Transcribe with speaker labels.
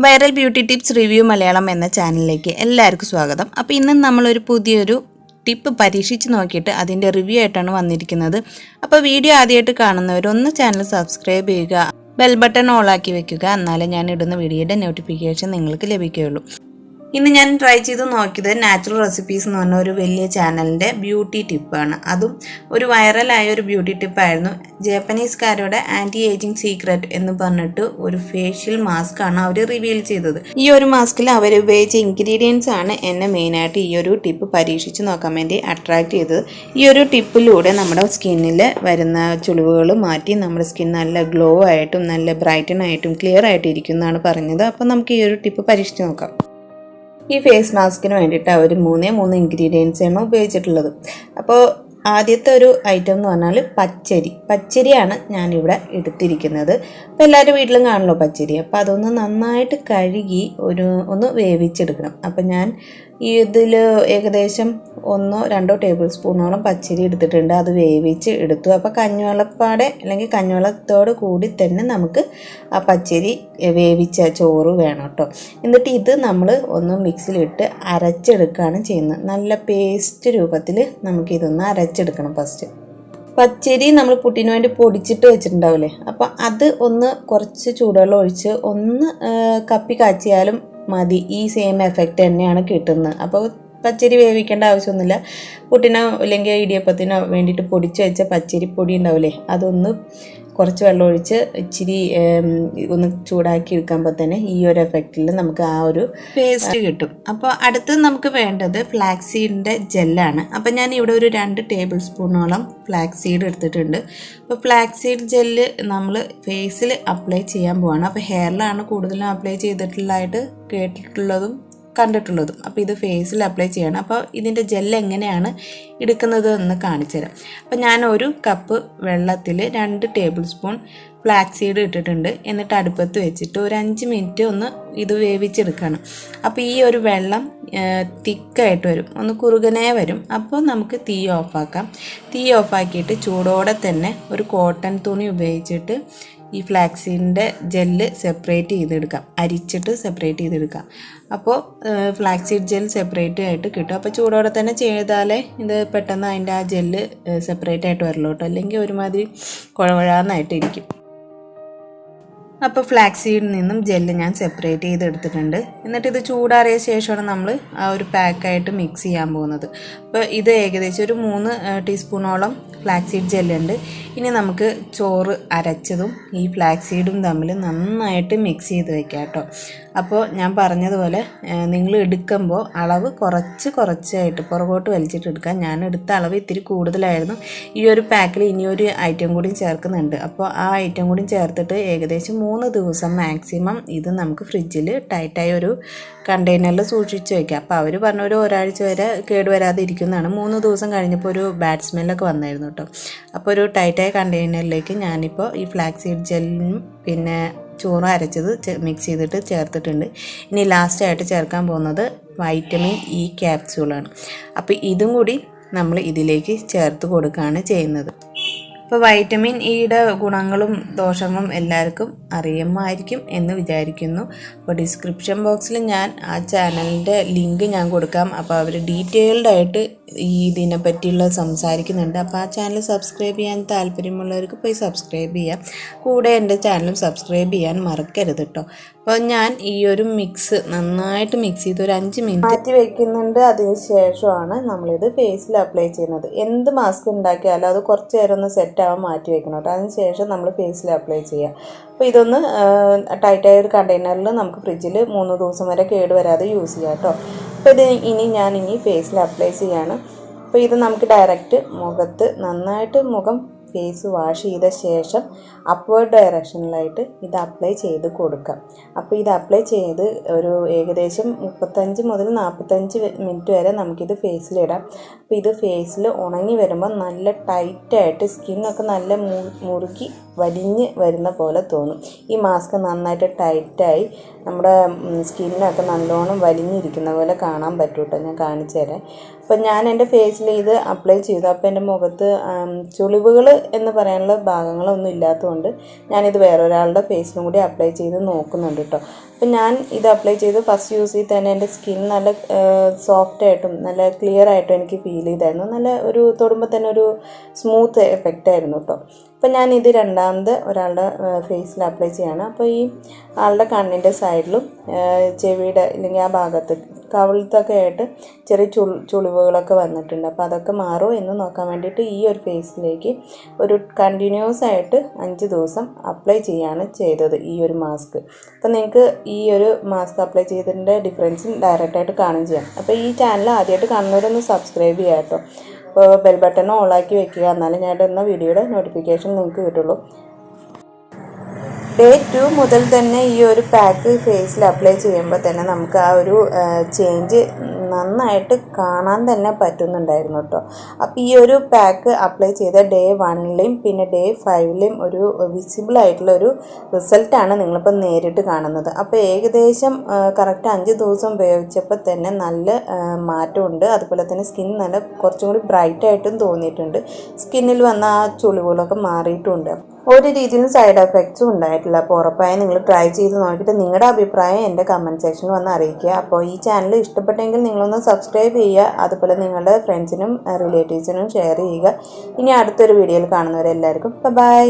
Speaker 1: Viral beauty tips review Malayalam എന്ന ചാനലിലേക്ക് എല്ലാവർക്കും സ്വാഗതം. അപ്പോൾ ഇന്ന് നമ്മളൊരു പുതിയൊരു ടിപ്പ് പരീക്ഷിച്ച് നോക്കിയിട്ട് അതിൻ്റെ റിവ്യൂ ആയിട്ടാണ് വന്നിരിക്കുന്നത്. അപ്പോൾ വീഡിയോ ആദ്യമായിട്ട് കാണുന്നവർ ഒന്ന് ചാനൽ സബ്സ്ക്രൈബ് ചെയ്യുക, ബെൽ ബട്ടൺ ഓളാക്കി വെക്കുക, എന്നാലേ ഞാൻ ഇടുന്ന വീഡിയോയുടെ നോട്ടിഫിക്കേഷൻ നിങ്ങൾക്ക് ലഭിക്കുകയുള്ളൂ. ഇന്ന് ഞാൻ ട്രൈ ചെയ്ത് നോക്കിയത് നാച്ചുറൽ റെസിപ്പീസ് എന്ന് പറഞ്ഞ ഒരു വലിയ ചാനലിൻ്റെ ബ്യൂട്ടി ടിപ്പാണ്. അതും ഒരു വൈറലായ ഒരു ബ്യൂട്ടി ടിപ്പായിരുന്നു. ജാപ്പനീസുകാരുടെ ആൻറ്റി ഏജിങ് സീക്രട്ട് എന്ന് പറഞ്ഞിട്ട് ഒരു ഫേഷ്യൽ മാസ്ക് ആണ് അവർ റിവീൽ ചെയ്തത്. ഈ ഒരു മാസ്കിൽ അവർ ഉപയോഗിച്ച ഇൻഗ്രീഡിയൻസ് ആണ് എന്നെ മെയിനായിട്ട് ഈ ഒരു ടിപ്പ് പരീക്ഷിച്ച് നോക്കാൻ വേണ്ടി അട്രാക്ട് ചെയ്തത്. ഈ ഒരു ടിപ്പിലൂടെ നമ്മുടെ സ്കിന്നിൽ വരുന്ന ചുളിവുകൾ മാറ്റി നമ്മുടെ സ്കിൻ നല്ല ഗ്ലോ ആയിട്ടും നല്ല ബ്രൈറ്റൻ ആയിട്ടും ക്ലിയർ ആയിട്ട് ഇരിക്കുന്നതാണ് പറഞ്ഞത്. അപ്പോൾ നമുക്ക് ഈ ഒരു ടിപ്പ് പരീക്ഷിച്ച് നോക്കാം. ഈ ഫേസ് മാസ്കിന് വേണ്ടിയിട്ട് അവർ മൂന്ന് ഇൻഗ്രീഡിയൻസാണ് ഉപയോഗിച്ചിട്ടുള്ളത്. അപ്പോൾ ആദ്യത്തെ ഒരു ഐറ്റം എന്ന് പറഞ്ഞാൽ പച്ചരിയാണ് ഞാനിവിടെ എടുത്തിരിക്കുന്നത്. അപ്പോൾ എല്ലാവരും വീട്ടിലും കാണുമല്ലോ പച്ചരി. അപ്പോൾ അതൊന്ന് നന്നായിട്ട് കഴുകി ഒന്ന് വേവിച്ചെടുക്കണം. അപ്പോൾ ഞാൻ ഇതിൽ ഏകദേശം 1-2 ടേബിൾ സ്പൂണോളം പച്ചരി എടുത്തിട്ടുണ്ട്. അത് വേവിച്ച് എടുത്തു. അപ്പോൾ കഞ്ഞിവെള്ളപ്പാടെ അല്ലെങ്കിൽ കഞ്ഞിവെള്ളത്തോട് കൂടി തന്നെ നമുക്ക് ആ പച്ചരി വേവിച്ച ചോറ് വേണം കേട്ടോ. എന്നിട്ട് ഇത് നമ്മൾ ഒന്ന് മിക്സിയിലിട്ട് അരച്ചെടുക്കുകയാണ് ചെയ്യുന്നത്. നല്ല പേസ്റ്റ് രൂപത്തിൽ നമുക്കിതൊന്ന് അരച്ചെടുക്കണം. ഫസ്റ്റ് പച്ചരി നമ്മൾ പുട്ടിന് വേണ്ടി പൊടിച്ചിട്ട് വെച്ചിട്ടുണ്ടാവില്ലേ, അപ്പോൾ അത് ഒന്ന് കുറച്ച് ചൂടുവെള്ളം ഒഴിച്ച് ഒന്ന് കപ്പി കാച്ചിയാലും മതി. ഈ സെയിം എഫക്റ്റ് തന്നെയാണ് കിട്ടുന്നത്. അപ്പോൾ പച്ചരി വേവിക്കേണ്ട ആവശ്യമൊന്നുമില്ല. പുട്ടിനോ അല്ലെങ്കിൽ ഇടിയപ്പത്തിനോ വേണ്ടിയിട്ട് പൊടിച്ച് വെച്ച പച്ചരി പൊടി ഉണ്ടാവില്ലേ, അതൊന്ന് കുറച്ച് വെള്ളം ഒഴിച്ച് ഇച്ചിരി ഒന്ന് ചൂടാക്കി എടുക്കുമ്പോൾ തന്നെ ഈ ഒരു എഫക്റ്റിൽ നമുക്ക് ആ ഒരു പേസ്റ്റ് കിട്ടും. അപ്പോൾ അടുത്ത് നമുക്ക് വേണ്ടത് ഫ്ലാക്സ് സീഡിൻ്റെ ജെല്ലാണ്. അപ്പോൾ ഞാൻ ഇവിടെ ഒരു 2 ടേബിൾ സ്പൂണോളം ഫ്ലാക്സ് സീഡ് എടുത്തിട്ടുണ്ട്. അപ്പോൾ ഫ്ലാക്സ് സീഡ് ജെല്ല് നമ്മൾ ഫേസിൽ അപ്ലൈ ചെയ്യാൻ പോവാണ്. അപ്പോൾ ഹെയറിലാണ് കൂടുതലും അപ്ലൈ ചെയ്തിട്ടുള്ളതായിട്ട് കേട്ടിട്ടുള്ളതും കണ്ടിട്ടുള്ളതും. അപ്പോൾ ഇത് ഫേസിൽ അപ്ലൈ ചെയ്യണം. അപ്പോൾ ഇതിൻ്റെ ജെല്ല് എങ്ങനെയാണ് എടുക്കുന്നത് എന്ന് കാണിച്ചു തരാം. അപ്പോൾ ഞാൻ 1 കപ്പ് വെള്ളത്തിൽ 2 ടേബിൾ സ്പൂൺ ഫ്ലാക്സ് സീഡ് ഇട്ടിട്ടുണ്ട്. എന്നിട്ട് അടുപ്പത്ത് വെച്ചിട്ട് ഒരു 5 മിനിറ്റ് ഒന്ന് ഇത് വേവിച്ചെടുക്കണം. അപ്പോൾ ഈ ഒരു വെള്ളം തിക്കായിട്ട് വരും, ഒന്ന് കുറുകനെ വരും. അപ്പോൾ നമുക്ക് തീ ഓഫാക്കാം. തീ ഓഫാക്കിയിട്ട് ചൂടോടെ തന്നെ ഒരു കോട്ടൺ തുണി ഉപയോഗിച്ചിട്ട് ഈ ഫ്ലാക്സ് സീഡിൻ്റെ ജെല്ല് സെപ്പറേറ്റ് ചെയ്തെടുക്കാം, അരിച്ചിട്ട് സെപ്പറേറ്റ് ചെയ്തെടുക്കാം. അപ്പോൾ ഫ്ലാക്സ് സീഡ് ജെൽ സെപ്പറേറ്റ് ആയിട്ട് കിട്ടും. അപ്പോൾ ചൂടോടെ തന്നെ ചെയ്താലേ ഇത് പെട്ടെന്ന് അതിൻ്റെ ആ ജെല്ല് സെപ്പറേറ്റ് ആയിട്ട് വരല്ലോ കേട്ടോ, അല്ലെങ്കിൽ ഒരുമാതിരി കുഴകുഴാന്നായിട്ടിരിക്കും. അപ്പോൾ ഫ്ലാക്സ് സീഡിൽ നിന്നും ജെല്ല് ഞാൻ സെപ്പറേറ്റ് ചെയ്തെടുത്തിട്ടുണ്ട്. എന്നിട്ട് ഇത് ചൂടാറിയ ശേഷമാണ് നമ്മൾ ആ ഒരു പാക്കായിട്ട് മിക്സ് ചെയ്യാൻ പോകുന്നത്. അപ്പോൾ ഇത് ഏകദേശം ഒരു 3 ടീസ്പൂണോളം ഫ്ലാക്സ് സീഡ് ജെല്ലുണ്ട്. ഇനി നമുക്ക് ചോറ് അരച്ചതും ഈ ഫ്ലാക്സ് സീഡും തമ്മിൽ നന്നായിട്ട് മിക്സ് ചെയ്ത് വയ്ക്കാം കേട്ടോ. അപ്പോൾ ഞാൻ പറഞ്ഞതുപോലെ നിങ്ങൾ എടുക്കുമ്പോൾ അളവ് കുറച്ചായിട്ട് പുറകോട്ട് വലിച്ചിട്ട് എടുക്കാം. ഞാൻ എടുത്ത അളവ് ഇത്തിരി കൂടുതലായിരുന്നു. ഈ ഒരു പാക്കിൽ ഇനിയൊരു ഐറ്റം കൂടി ചേർക്കുന്നുണ്ട്. അപ്പോൾ ആ ഐറ്റം കൂടി ചേർത്തിട്ട് ഏകദേശം 3 ദിവസം മാക്സിമം ഇത് നമുക്ക് ഫ്രിഡ്ജിൽ ടൈറ്റായ ഒരു കണ്ടെയ്നറിൽ സൂക്ഷിച്ച് വയ്ക്കാം. അപ്പോൾ അവർ പറഞ്ഞ ഒരാഴ്ച വരെ കേടുവരാതെ ഇരിക്കുന്നതാണ്. 3 ദിവസം കഴിഞ്ഞപ്പോൾ ഒരു ബാഡ് സ്മെല്ലൊക്കെ വന്നായിരുന്നു കേട്ടോ. അപ്പോൾ ഒരു ടൈറ്റായ കണ്ടെയ്നറിലേക്ക് ഞാനിപ്പോൾ ഈ ഫ്ലാക്സ് സീഡ് ജെല്ലും പിന്നെ ചോറ് അരച്ചത് മിക്സ് ചെയ്തിട്ട് ചേർത്തിട്ടുണ്ട്. ഇനി ലാസ്റ്റായിട്ട് ചേർക്കാൻ പോകുന്നത് വൈറ്റമിൻ ഇ ക്യാപ്സ്യൂളാണ്. അപ്പോൾ ഇതും കൂടി നമ്മൾ ഇതിലേക്ക് ചേർത്ത് കൊടുക്കുകയാണ് ചെയ്യുന്നത്. അപ്പോൾ വൈറ്റമിൻ ഇയുടെ ഗുണങ്ങളും ദോഷങ്ങളും എല്ലാവർക്കും അറിയുമായിരിക്കും എന്ന് വിചാരിക്കുന്നു. അപ്പോൾ ഡിസ്ക്രിപ്ഷൻ ബോക്സിൽ ഞാൻ ആ ചാനലിൻ്റെ ലിങ്ക് ഞാൻ കൊടുക്കാം. അപ്പോൾ അവർ ഡീറ്റെയിൽഡ് ആയിട്ട് ഇതിനെ പറ്റിയുള്ള സംസാരിക്കുന്നുണ്ട്. അപ്പോൾ ആ ചാനൽ സബ്സ്ക്രൈബ് ചെയ്യാൻ താല്പര്യമുള്ളവർക്ക് പോയി സബ്സ്ക്രൈബ് ചെയ്യാം. കൂടെ എൻ്റെ ചാനലും സബ്സ്ക്രൈബ് ചെയ്യാൻ മറക്കരുത് കേട്ടോ. അപ്പോൾ ഞാൻ ഈ ഒരു മിക്സ് നന്നായിട്ട് മിക്സ് ചെയ്ത് ഒരു 5 മിനിറ്റ് മാറ്റി വയ്ക്കുന്നുണ്ട്. അതിന് ശേഷമാണ് നമ്മളിത് ഫേസിൽ അപ്ലൈ ചെയ്യുന്നത്. എന്ത് മാസ്ക് ഉണ്ടാക്കിയാലും അത് കുറച്ച് നേരം ഒന്ന് സെറ്റാവാൻ മാറ്റി വയ്ക്കണം കേട്ടോ. അതിന് ശേഷം നമ്മൾ ഫേസിൽ അപ്ലൈ ചെയ്യുക. അപ്പോൾ ഇതൊന്ന് ടൈറ്റായ ഒരു കണ്ടെയ്നറിൽ നമുക്ക് ഫ്രിഡ്ജിൽ 3 ദിവസം വരെ കേടുവരാതെ യൂസ് ചെയ്യാം കേട്ടോ. അപ്പോൾ ഇത് ഞാൻ ഫേസിൽ അപ്ലൈ ചെയ്യാണ്. അപ്പോൾ ഇത് നമുക്ക് ഡയറക്റ്റ് മുഖത്ത് നന്നായിട്ട് ഫേസ് വാഷ് ചെയ്ത ശേഷം അപ്വേർഡ് ഡയറക്ഷനിലായിട്ട് ഇത് അപ്ലൈ ചെയ്ത് കൊടുക്കാം. അപ്പോൾ ഇത് അപ്ലൈ ചെയ്ത് ഒരു ഏകദേശം 35 മുതൽ 45 മിനിറ്റ് വരെ നമുക്കിത് ഫേസിലിടാം. അപ്പോൾ ഇത് ഫേസിൽ ഉണങ്ങി വരുമ്പോൾ നല്ല ടൈറ്റായിട്ട് സ്കിന്നൊക്കെ നല്ല മുറുക്കി വലിഞ്ഞ് വരുന്ന പോലെ തോന്നും. ഈ മാസ്ക് നന്നായിട്ട് ടൈറ്റായി നമ്മുടെ സ്കിന്നൊക്കെ നല്ലോണം വലിഞ്ഞിരിക്കുന്ന പോലെ കാണാൻ പറ്റും കേട്ടോ. ഞാൻ കാണിച്ചു തരാം. അപ്പം ഞാൻ എൻ്റെ ഫേസിൽ ഇത് അപ്ലൈ ചെയ്തു. അപ്പോൾ എൻ്റെ മുഖത്ത് ചുളിവുകൾ എന്ന് പറയാനുള്ള ഭാഗങ്ങളൊന്നും ഇല്ലാത്തതുകൊണ്ട് ഞാനിത് വേറൊരാളുടെ ഫേസിലും കൂടി അപ്ലൈ ചെയ്ത് നോക്കുന്നുണ്ട് കേട്ടോ. അപ്പം ഞാൻ ഇത് അപ്ലൈ ചെയ്ത് ഫസ്റ്റ് യൂസ് ചെയ്ത് തന്നെ എൻ്റെ സ്കിൻ നല്ല സോഫ്റ്റായിട്ടും നല്ല ക്ലിയർ ആയിട്ടും എനിക്ക് ഫീൽ ചെയ്തായിരുന്നു. നല്ല ഒരു തൊടുമ്പോൾ തന്നെ ഒരു സ്മൂത്ത് എഫക്റ്റ് ആയിരുന്നു കേട്ടോ. അപ്പം ഞാൻ ഇത് രണ്ടാമത് ഒരാളുടെ ഫേസിൽ അപ്ലൈ ചെയ്യാണ്. അപ്പോൾ ഈ ആളുടെ കണ്ണിൻ്റെ സൈഡിലും ചെവിയുടെ അല്ലെങ്കിൽ ആ ഭാഗത്ത് കവിളത്തൊക്കെ ആയിട്ട് ചെറിയ ചുളിവുകളൊക്കെ വന്നിട്ടുണ്ട്. അപ്പോൾ അതൊക്കെ മാറുമോ എന്ന് നോക്കാൻ വേണ്ടിയിട്ട് ഈ ഒരു ഫേസിലേക്ക് ഒരു കണ്ടിന്യൂസ് ആയിട്ട് 5 ദിവസം അപ്ലൈ ചെയ്യാണ് ചെയ്തത് ഈ ഒരു മാസ്ക്. അപ്പോൾ നിങ്ങൾക്ക് ഈ ഒരു മാസ്ക് അപ്ലൈ ചെയ്തതിൻ്റെ ഡിഫറൻസ് ഡയറക്റ്റായിട്ട് കാണുകയും ചെയ്യാം. അപ്പോൾ ഈ ചാനൽ ആദ്യമായിട്ട് കാണുന്നവരൊന്ന് സബ്സ്ക്രൈബ് ചെയ്യാം കേട്ടോ. അപ്പോൾ ബെൽ ബട്ടൺ ഓളാക്കി വെക്കുക, എന്നാലും ഞാൻ ഇടുന്ന വീഡിയോയുടെ നോട്ടിഫിക്കേഷൻ നിങ്ങൾക്ക് കിട്ടുള്ളൂ. ഡേ 2 മുതൽ തന്നെ ഈ ഒരു പാക്ക് ഫേസിൽ അപ്ലൈ ചെയ്യുമ്പോൾ തന്നെ നമുക്ക് ആ ഒരു ചേഞ്ച് നന്നായിട്ട് കാണാൻ തന്നെ പറ്റുന്നുണ്ടായിരുന്നു കേട്ടോ. അപ്പോൾ ഈ ഒരു പാക്ക് അപ്ലൈ ചെയ്ത ഡേ 1ലെയും പിന്നെ ഡേ 5ലെയും ഒരു വിസിബിൾ ആയിട്ടുള്ളൊരു റിസൾട്ടാണ് നിങ്ങളിപ്പോൾ നേരിട്ട് കാണുന്നത്. അപ്പോൾ ഏകദേശം കറക്റ്റ് 5 ദിവസം ഉപയോഗിച്ചപ്പോൾ തന്നെ നല്ല മാറ്റമുണ്ട്. അതുപോലെ തന്നെ സ്കിൻ നല്ല കുറച്ചും കൂടി ബ്രൈറ്റായിട്ടും തോന്നിയിട്ടുണ്ട്. സ്കിന്നിൽ വന്ന ആ ചുളിവുകളൊക്കെ മാറിയിട്ടുണ്ട്. ഒരു രീതിയിലും സൈഡ് എഫക്ട്സും ഉണ്ടായിട്ടില്ല. അപ്പോൾ ഉറപ്പായും നിങ്ങൾ ട്രൈ ചെയ്ത് നോക്കിയിട്ട് നിങ്ങളുടെ അഭിപ്രായം എൻ്റെ കമൻറ്റ് സെക്ഷനിൽ വന്ന് അറിയിക്കുക. അപ്പോൾ ഈ ചാനൽ ഇഷ്ടപ്പെട്ടെങ്കിൽ നിങ്ങളൊന്ന് സബ്സ്ക്രൈബ് ചെയ്യുക. അതുപോലെ നിങ്ങളുടെ ഫ്രണ്ട്സിനും റിലേറ്റീവ്സിനും ഷെയർ ചെയ്യുക. ഇനി അടുത്തൊരു വീഡിയോയിൽ കാണുന്നവരെല്ലാവർക്കും ബൈ.